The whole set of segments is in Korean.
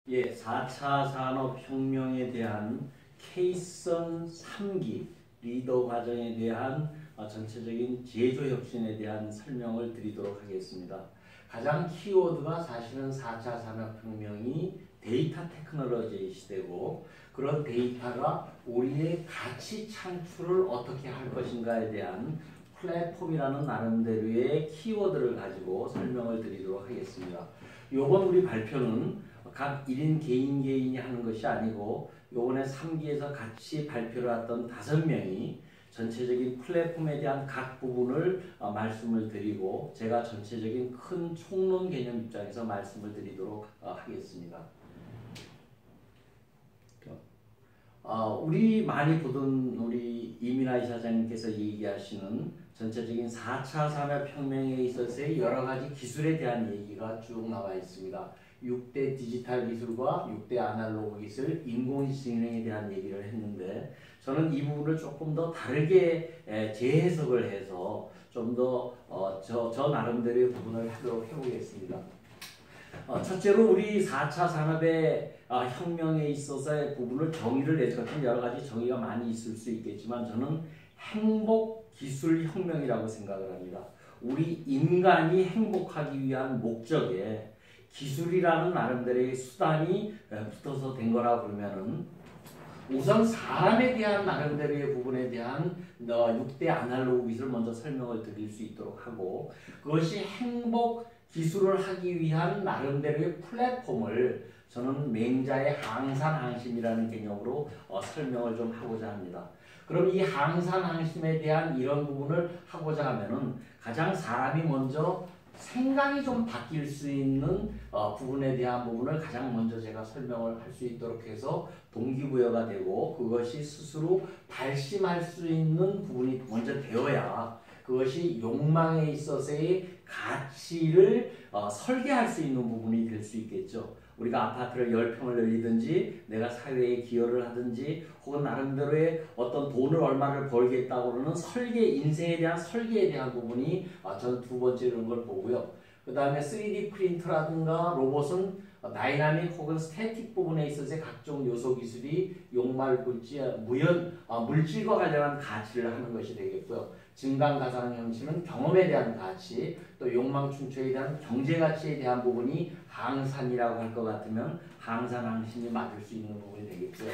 예, 4차 산업혁명에 대한 K선 3기 리더 과정에 대한 전체적인 제조혁신에 대한 설명을 드리도록 하겠습니다. 가장 키워드가 사실은 4차 산업혁명이 데이터 테크놀로지의 시대고, 그런 데이터가 우리의 가치 창출을 어떻게 할 것인가에 대한 플랫폼이라는 나름대로의 키워드를 가지고 설명을 드리도록 하겠습니다. 이번 우리 발표는 각 1인 개인이 하는 것이 아니고, 요번에 3기에서 같이 발표를 했던 5명이 전체적인 플랫폼에 대한 각 부분을 말씀을 드리고, 제가 전체적인 큰 총론 개념 입장에서 말씀을 드리도록 하겠습니다. 우리 많이 보던 우리 이민아 이사장님께서 얘기하시는 전체적인 4차 산업혁명에 있어서의 여러 가지 기술에 대한 얘기가 쭉 나와 있습니다. 6대 디지털 기술과 6대 아날로그 기술, 인공지능에 대한 얘기를 했는데, 저는 이 부분을 조금 더 다르게 재해석을 해서 좀 더 저 나름대로의 부분을 하도록 해보겠습니다. 첫째로 우리 4차 산업의 혁명에 있어서의 부분을 정의를 내서 여러 가지 정의가 많이 있을 수 있겠지만, 저는 행복 기술 혁명이라고 생각을 합니다. 우리 인간이 행복하기 위한 목적에 기술이라는 나름대로의 수단이 붙어서 된 거라고 그러면은, 우선 사람에 대한 나름대로의 부분에 대한 6대 아날로그 기술을 먼저 설명을 드릴 수 있도록 하고, 그것이 행복 기술을 하기 위한 나름대로의 플랫폼을 저는 맹자의 항산항심이라는 개념으로 설명을 좀 하고자 합니다. 그럼 이 항산항심에 대한 이런 부분을 하고자 하면은, 가장 사람이 먼저 생각이 좀 바뀔 수 있는 부분에 대한 부분을 가장 먼저 제가 설명을 할 수 있도록 해서 동기부여가 되고, 그것이 스스로 발심할 수 있는 부분이 먼저 되어야 그것이 욕망에 있어서의 가치를 설계할 수 있는 부분이 될 수 있겠죠. 우리가 아파트를 10평을 늘리든지, 내가 사회에 기여를 하든지, 혹은 나름대로의 어떤 돈을 얼마를 벌겠다고 그러는 설계, 인생에 대한 설계에 대한 부분이 저는 두 번째 이런 걸 보고요. 그 다음에 3D 프린터라든가 로봇은 다이나믹 혹은 스태틱 부분에 있어서 각종 요소 기술이 용말, 물질과 관련한 가치를 하는 것이 되겠고요. 증강가상형식은 경험에 대한 가치, 또 욕망 충족에 대한 경제 가치에 대한 부분이 항산이라고 할 것 같으면 항산항심이 맞을 수 있는 부분이 되겠고요.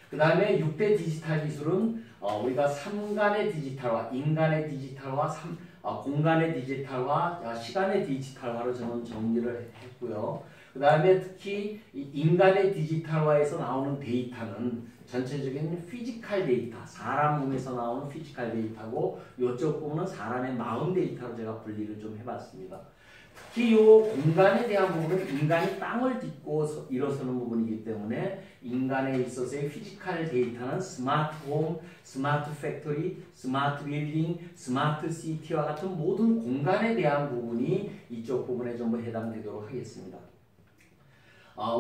그 다음에 6대 디지털 기술은 우리가 3간의 디지털화, 인간의 디지털화, 공간의 디지털화, 시간의 디지털화로 저는 정리를 했고요. 그 다음에 특히 인간의 디지털화에서 나오는 데이터는 전체적인 피지컬 데이터, 사람 몸에서 나오는 피지컬 데이터고, 이쪽 부분은 사람의 마음 데이터로 제가 분리를 좀 해봤습니다. 특히 이 공간에 대한 부분은 인간이 땅을 딛고 일어서는 부분이기 때문에, 인간에 있어서의 피지컬 데이터는 스마트 홈, 스마트 팩토리, 스마트 빌딩, 스마트 시티와 같은 모든 공간에 대한 부분이 이쪽 부분에 전부 해당되도록 하겠습니다.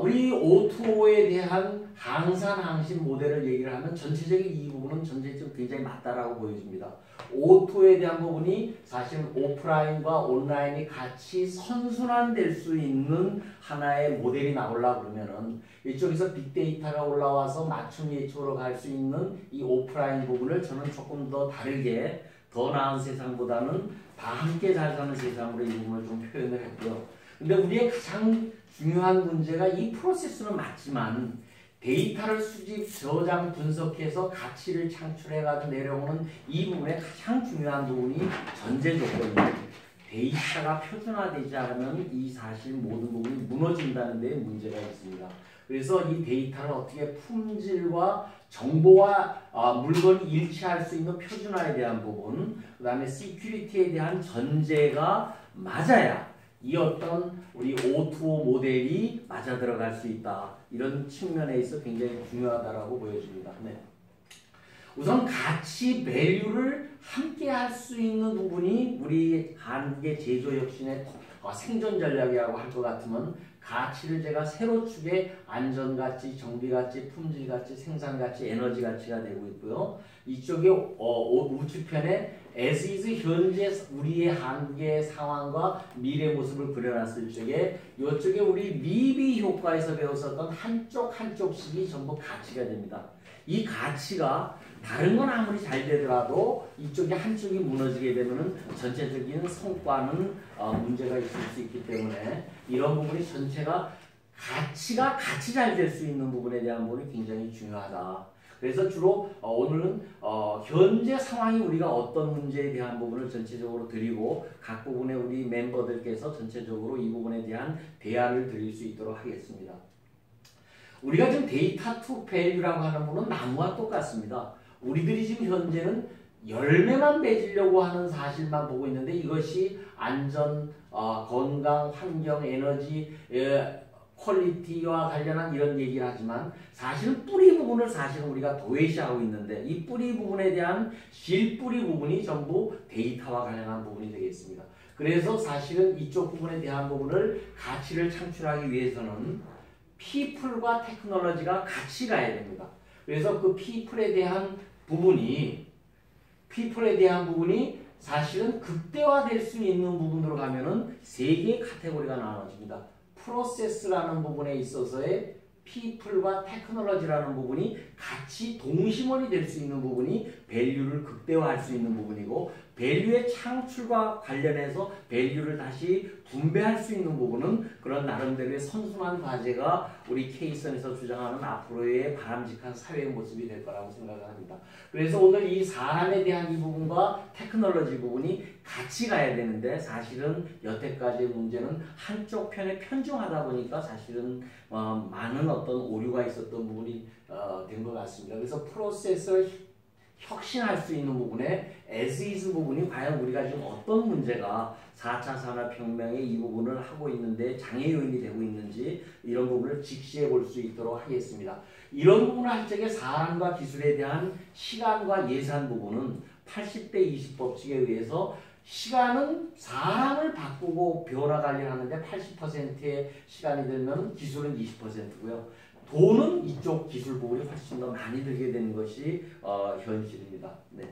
우리 O2O에 대한 항산항심 모델을 얘기를 하면 전체적인 이 부분은 전체적으로 굉장히 맞다라고 보여집니다. O2O에 대한 부분이 사실 오프라인과 온라인이 같이 선순환될 수 있는 하나의 모델이 나오려고 그러면은, 이쪽에서 빅데이터가 올라와서 맞춤 예측으로 갈 수 있는 이 오프라인 부분을 저는 조금 더 다르게, 더 나은 세상보다는 다 함께 잘 사는 세상으로 이 부분을 좀 표현을 했고요. 근데 우리의 가장 중요한 문제가, 이 프로세스는 맞지만 데이터를 수집, 저장, 분석해서 가치를 창출해가지고 내려오는 이 부분의 가장 중요한 부분이 전제 조건입니다. 데이터가 표준화되지 않으면 이 사실 모든 부분이 무너진다는 데 문제가 있습니다. 그래서 이 데이터를 어떻게 품질과 정보와 물건이 일치할 수 있는 표준화에 대한 부분, 그 다음에 시큐리티에 대한 전제가 맞아야 이 어떤 우리 O2O 모델이 맞아 들어갈 수 있다. 이런 측면에 있어 굉장히 중요하다라고 보여집니다. 네. 우선 가치, 밸류를 함께 할 수 있는 부분이 우리 한국의 제조혁신의 생존 전략이라고 할 것 같으면, 가치를 제가 세로 축에 안전가치, 정비가치, 품질가치, 생산가치, 에너지가치가 되고 있고요. 이쪽에 우측편에 as is 현재 우리의 한국의 상황과 미래 모습을 그려놨을 적에 이쪽에 우리 미비 효과에서 배웠었던 한쪽씩이 전부 가치가 됩니다. 이 가치가 다른 건 아무리 잘 되더라도 이쪽에 한쪽이 무너지게 되면은 전체적인 성과는 문제가 있을 수 있기 때문에 이런 부분이 전체가 가치가 같이 잘 될 수 있는 부분에 대한 부분이 굉장히 중요하다. 그래서 주로 오늘은 현재 상황이 우리가 어떤 문제에 대한 부분을 전체적으로 드리고 각 부분의 우리 멤버들께서 전체적으로 이 부분에 대한 대안을 드릴 수 있도록 하겠습니다. 우리가 지금 데이터 투 밸류라고 하는 부분은 나무와 똑같습니다. 우리들이 지금 현재는 열매만 맺으려고 하는 사실만 보고 있는데 이것이 안전, 건강, 환경, 에너지, 퀄리티와 관련한 이런 얘기를 하지만 사실은 뿌리 부분을 사실은 우리가 도외시하고 있는데 이 뿌리 부분에 대한 실뿌리 부분이 전부 데이터와 관련한 부분이 되겠습니다. 그래서 사실은 이쪽 부분에 대한 부분을 가치를 창출하기 위해서는 people과 테크놀로지가 같이 가야 됩니다. 그래서 그 people에 대한 부분이 사실은 극대화될 수 있는 부분으로 가면은 세 개의 카테고리가 나눠집니다. 프로세스라는 부분에 있어서의 people과 테크놀로지라는 부분이 같이 동심원이 될 수 있는 부분이 밸류를 극대화할 수 있는 부분이고 밸류의 창출과 관련해서 밸류를 다시 분배할 수 있는 부분은 그런 나름대로의 선순환 과제가 우리 K선에서 주장하는 앞으로의 바람직한 사회의 모습이 될 거라고 생각을 합니다. 그래서 오늘 이 사람에 대한 이 부분과 테크놀로지 부분이 같이 가야 되는데 사실은 여태까지의 문제는 한쪽 편에 편중하다 보니까 사실은 많은 어떤 오류가 있었던 부분이 된 것 같습니다. 그래서 프로세스를 혁신할 수 있는 부분에 as is 부분이 과연 우리가 지금 어떤 문제가 4차 산업혁명의 이 부분을 하고 있는데 장애 요인이 되고 있는지 이런 부분을 직시해 볼 수 있도록 하겠습니다. 이런 부분을 할 적에 사람과 기술에 대한 시간과 예산 부분은 80대 20 법칙에 의해서 시간은 사람을 바꾸고 변화 관리를 하는데 80%의 시간이 들면 기술은 20%고요. 돈은 이쪽 기술 부분이 훨씬 더 많이 들게 되는 것이 현실입니다. 네.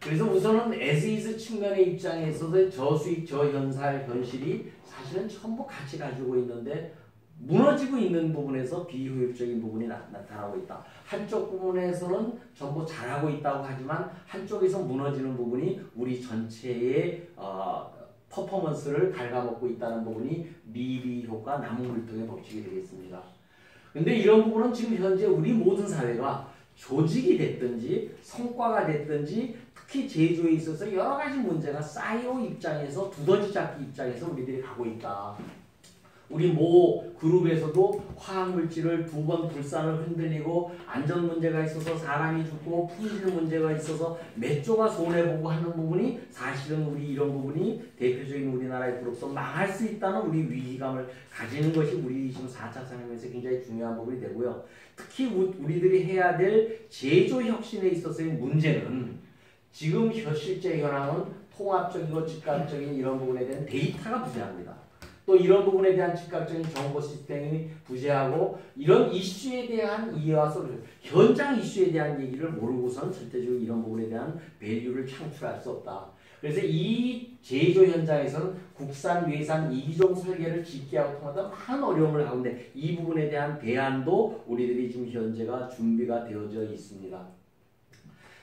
그래서 우선은 as is 측면의 입장에 있어서 저수익, 저현살, 현실이 사실은 전부 같이 가지고 있는데 무너지고 있는 부분에서 비효율적인 부분이 나타나고 있다. 한쪽 부분에서는 전부 잘하고 있다고 하지만 한쪽에서 무너지는 부분이 우리 전체의 퍼포먼스를 갉아먹고 있다는 부분이 미비 효과 나무물통의 법칙이 되겠습니다. 근데 이런 부분은 지금 현재 우리 모든 사회가 조직이 됐든지 성과가 됐든지 특히 제조에 있어서 여러 가지 문제가 사이오 입장에서 두더지 잡기 입장에서 우리들이 가고 있다. 우리 모 그룹에서도 화학물질을 2번 불산을 흔들리고 안전 문제가 있어서 사람이 죽고 품질 문제가 있어서 몇 조가 손해보고 하는 부분이 사실은 우리 이런 부분이 대표적인 우리나라의 그룹도 망할 수 있다는 우리 위기감을 가지는 것이 우리 지금 4차 산업에서 굉장히 중요한 부분이 되고요. 특히 우리들이 해야 될 제조 혁신에 있어서의 문제는 지금 실제 현황은 통합적이고 즉각적인 이런 부분에 대한 데이터가 부재합니다. 또 이런 부분에 대한 즉각적인 정보 시스템이 부재하고 이런 이슈에 대한 이해와 솔루션, 현장 이슈에 대한 얘기를 모르고선 절대적으로 이런 부분에 대한 밸류를 창출할 수 없다. 그래서 이 제조 현장에서는 국산, 외산, 이종 설계를 집계하고 통하다 많은 어려움을 하는데 이 부분에 대한 대안도 우리들이 지금 현재가 준비가 되어져 있습니다.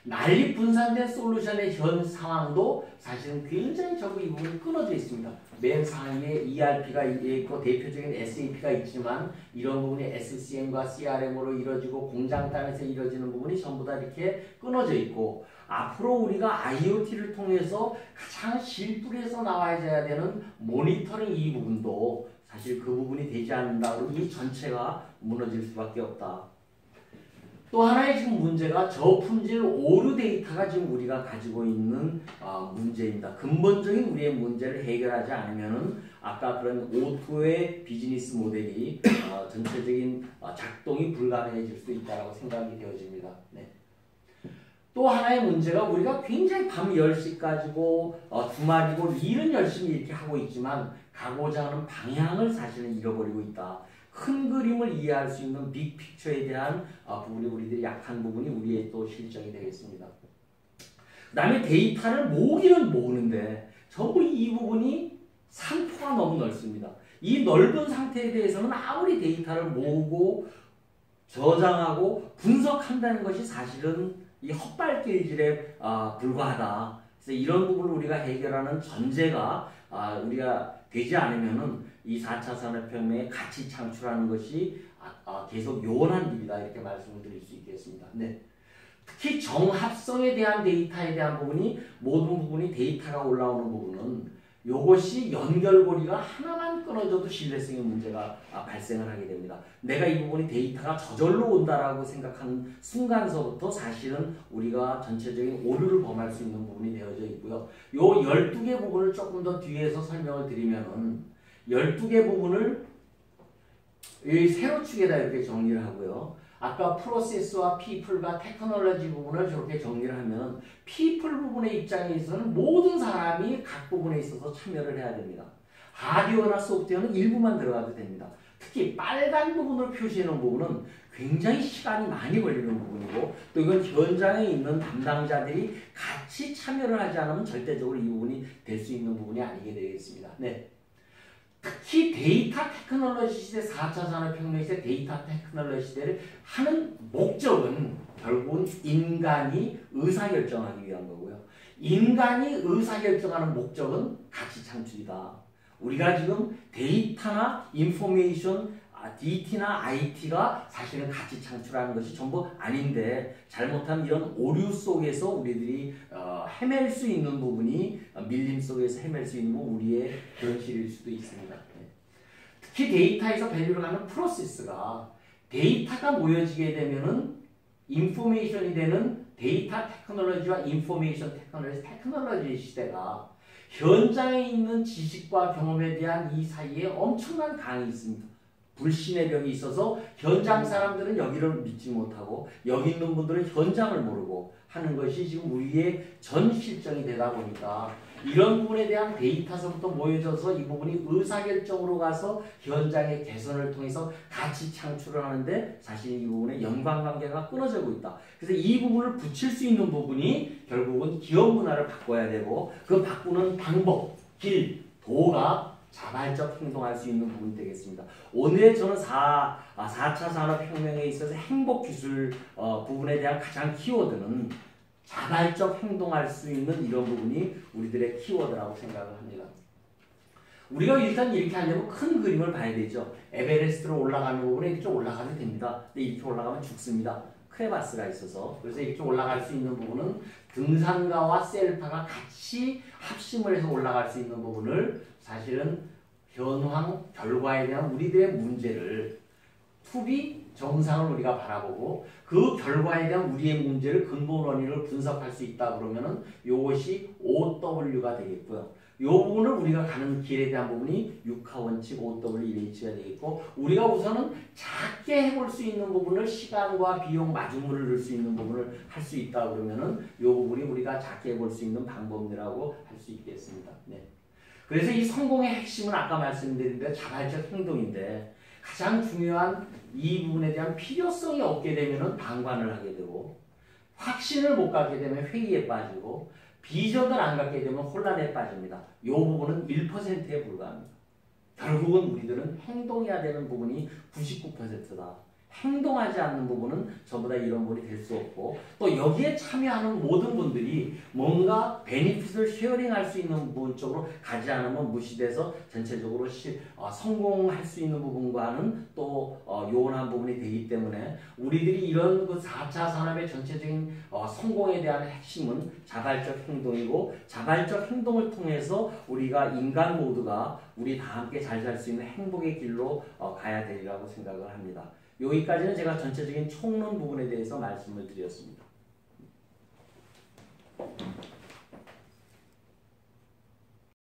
난립 분산된 솔루션의 현 상황도 사실은 굉장히 전부 이 부분이 끊어져 있습니다. 맨 상위에 ERP가 있고 대표적인 SAP가 있지만 이런 부분이 SCM과 CRM으로 이루어지고 공장단에서 이루어지는 부분이 전부 다 이렇게 끊어져 있고 앞으로 우리가 IoT를 통해서 가장 실뿌리에서 나와야 되는 모니터링 이 부분도 사실 그 부분이 되지 않는다면 이 전체가 무너질 수밖에 없다. 또 하나의 지금 문제가 저품질 오류 데이터가 지금 우리가 가지고 있는 문제입니다. 근본적인 우리의 문제를 해결하지 않으면은 아까 그런 O2의 비즈니스 모델이 전체적인 작동이 불가능해질 수 있다고 생각이 되어집니다. 네. 또 하나의 문제가 우리가 굉장히 밤 10시까지고 주말이고 일은 열심히 이렇게 하고 있지만 가고자 하는 방향을 사실은 잃어버리고 있다. 큰 그림을 이해할 수 있는 빅픽처에 대한 부분이 우리들이 약한 부분이 우리의 또 실정이 되겠습니다. 그다음에 데이터를 모으기는 모으는데 전부 이 부분이 상포가 너무 넓습니다. 이 넓은 상태에 대해서는 아무리 데이터를 모으고 저장하고 분석한다는 것이 사실은 이 헛발길질에 불과하다. 그래서 이런 부분을 우리가 해결하는 전제가 우리가 되지 않으면은 이 4차 산업혁명의 가치 창출하는 것이 계속 요원한 일이다 이렇게 말씀을 드릴 수 있겠습니다. 네. 특히 정합성에 대한 데이터에 대한 부분이 모든 부분이 데이터가 올라오는 부분은 이것이 연결고리가 하나만 끊어져도 신뢰성의 문제가 발생을 하게 됩니다. 내가 이 부분이 데이터가 저절로 온다라고 생각하는 순간서부터 사실은 우리가 전체적인 오류를 범할 수 있는 부분이 되어져 있고요. 이 12개 부분을 조금 더 뒤에서 설명을 드리면은 12개 부분을 이 세로축에다 이렇게 정리를 하고요. 아까 프로세스와 피플과 테크놀로지 부분을 저렇게 정리를 하면 피플 부분의 입장에 있어서는 모든 사람이 각 부분에 있어서 참여를 해야 됩니다. 하드웨어나 소프트웨어는 일부만 들어가도 됩니다. 특히 빨간 부분을 표시해 놓은 부분은 굉장히 시간이 많이 걸리는 부분이고 또 이건 현장에 있는 담당자들이 같이 참여를 하지 않으면 절대적으로 이 부분이 될 수 있는 부분이 아니게 되겠습니다. 네. 특히 데이터 테크놀로지 시대 4차 산업혁명 시대 데이터 테크놀로지 시대를 하는 목적은 결국은 인간이 의사결정하기 위한 거고요. 인간이 의사결정하는 목적은 가치 창출이다. 우리가 지금 데이터나 인포메이션, DT나 IT가 사실은 가치 창출하는 것이 전부 아닌데 잘못하면 이런 오류 속에서 우리들이 헤맬 수 있는 부분이 밀림 속에서 헤맬 수 있는 부분 우리의 현실일 수도 있습니다. 특히 데이터에서 밸류를 갖는 프로세스가 데이터가 모여지게 되면은 인포메이션이 되는 데이터 테크놀로지와 인포메이션 테크놀로지 시대가 현장에 있는 지식과 경험에 대한 이 사이에 엄청난 강이 있습니다. 불신의 벽이 있어서 현장 사람들은 여기를 믿지 못하고 여기 있는 분들은 현장을 모르고 하는 것이 지금 우리의 전 실정이 되다 보니까 이런 부분에 대한 데이터서부터 모여져서 이 부분이 의사결정으로 가서 현장의 개선을 통해서 가치 창출을 하는데 사실 이 부분에 연관관계가 끊어지고 있다. 그래서 이 부분을 붙일 수 있는 부분이 결국은 기업 문화를 바꿔야 되고 그 바꾸는 방법, 길, 도가 자발적 행동할 수 있는 부분이 되겠습니다. 오늘 저는 4차 산업혁명에 있어서 행복기술 부분에 대한 가장 키워드는 자발적 행동할 수 있는 이런 부분이 우리들의 키워드라고 생각을 합니다. 우리가 일단 이렇게 하려면 큰 그림을 봐야 되죠. 에베레스트로 올라가는 부분에 이렇게 올라가도 됩니다. 근데 이렇게 올라가면 죽습니다. 크레바스가 있어서. 그래서 이렇게 올라갈 수 있는 부분은 등산가와 셀파가 같이 합심을 해서 올라갈 수 있는 부분을 사실은 현황 결과에 대한 우리들의 문제를 투비 정상을 우리가 바라보고 그 결과에 대한 우리의 문제를 근본 원인을 분석할 수 있다 그러면은 이것이 OW가 되겠고요. 이 부분을 우리가 가는 길에 대한 부분이 육하원칙 OW1H가 되겠고 우리가 우선은 작게 해볼 수 있는 부분을 시간과 비용 마중물을 넣을 수 있는 부분을 할 수 있다 그러면은 이 부분이 우리가 작게 해볼 수 있는 방법이라고 할 수 있겠습니다. 네. 그래서 이 성공의 핵심은 아까 말씀드린 대로 자발적 행동인데 가장 중요한 이 부분에 대한 필요성이 없게 되면은 방관을 하게 되고 확신을 못 갖게 되면 회의에 빠지고 비전을 안 갖게 되면 혼란에 빠집니다. 이 부분은 1%에 불과합니다. 결국은 우리들은 행동해야 되는 부분이 99%다. 행동하지 않는 부분은 전부 다 이런 부분이 될 수 없고 또 여기에 참여하는 모든 분들이 뭔가 베니핏을 쉐어링할 수 있는 부분 쪽으로 가지 않으면 무시돼서 전체적으로 성공할 수 있는 부분과는 또 요원한 부분이 되기 때문에 우리들이 이런 그 4차 산업의 전체적인 성공에 대한 핵심은 자발적 행동이고 자발적 행동을 통해서 우리가 인간 모두가 우리 다 함께 잘 살 수 있는 행복의 길로 가야 되리라고 생각을 합니다. 여기까지는 제가 전체적인 총론 부분에 대해서 말씀을 드렸습니다.